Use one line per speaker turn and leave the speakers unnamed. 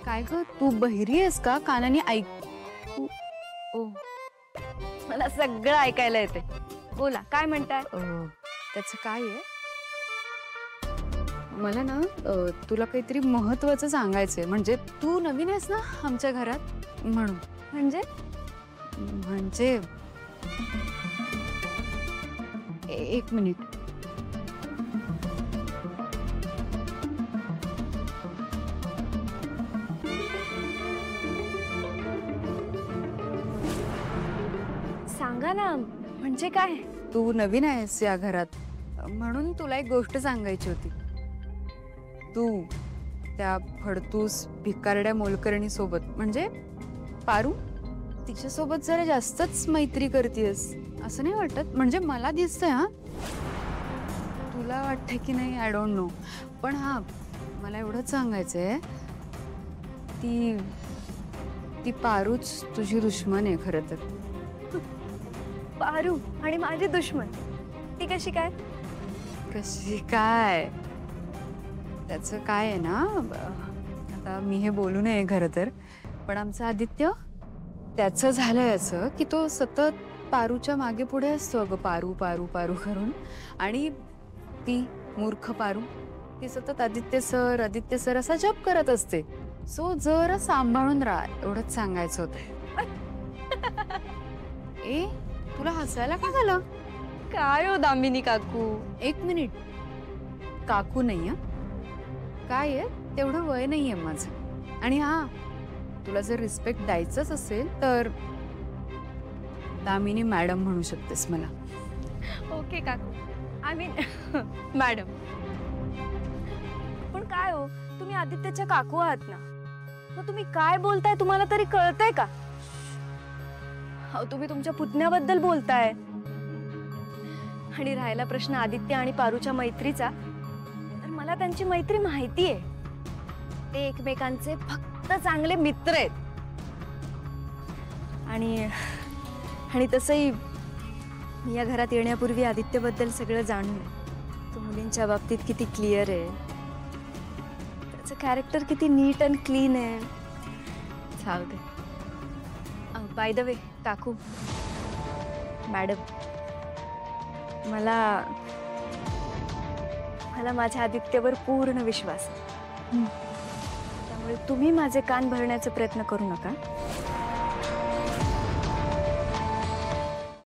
काय ग, तू बहिरी आहेस का? कानाने ऐक.
ओ, मला सगळं ऐकायला येते. बोला, काय म्हणताय?
त्याचं काय आहे, मला ना तुला काहीतरी महत्वाचं सांगायचंय. म्हणजे तू नवीन आहेस ना आमच्या घरात, म्हणून.
म्हणजे
म्हणजे एक मिनिट.
सांगा ना, म्हणजे काय?
तू नवीन आहेस या घरात, म्हणून तुला एक गोष्ट सांगायची होती. तू त्या फडतूस भिकारड्या मोलकर्णी सोबत, म्हणजे पारू, तिच्यासोबत जरा जास्तच मैत्री करतेस असं नाही वाटत? म्हणजे मला दिसतंय. हा, तुला वाटतंय की नाही आय डोंट नो, पण हा मला एवढंच सांगायचंय, ती ती पारूच तुझी दुश्मन आहे खरं तर.
पारू आणि माझी दुश्मन, ती कशी काय?
कशी काय, त्याचं काय आहे ना, आता मी हे बोलू नये खरं तर, पण आमचं आदित्य, त्याचं झालंय असं की तो सतत पारूच्या मागे पुढे असतो. अगं पारू पारू पारू करून. आणि ती मूर्ख पारू, ती सतत आदित्य सर असा जप करत असते. सो जरा सांभाळून राहा, एवढंच सांगायचं होतं. ए, तुला हसायला का झालं?
काय हो दामिनी काकू?
एक मिनिट, काकू नाही हा, काय आहे, तेवढं वय नाहीये माझं. आणि हा, तुला जर रिस्पेक्ट द्यायचंच असेल तर दामिनी मॅडम म्हणू शकतेस मला.
ओके काकू, आय मीन मॅडम. पण काय हो, तुम्ही आदित्यच्या काकू आहात ना, मग तुम्ही काय बोलताय तुम्हाला तरी कळतंय का? अहो, तुम्ही तुमच्या पुतण्याबद्दल बोलताय. आणि राहिला प्रश्न आदित्य आणि पारूच्या मैत्रीचा, तर मला त्यांची मैत्री माहितीये. ते एकमेकांचे फक्त चांगले मित्र आहेत. आणि तसंही मी या घरात येण्यापूर्वी आदित्यबद्दल सगळं जाणलं. तो मुलींच्या बाबतीत किती क्लिअर आहे, त्याचं कॅरेक्टर किती नीट अँड क्लीन आहे. जाऊ दे. बाय द वे काकू, मॅडम, मला माझ्या आदित्यवर पूर्ण विश्वास आहे. त्यामुळे तुम्ही माझे कान भरण्याचा प्रयत्न करू नका.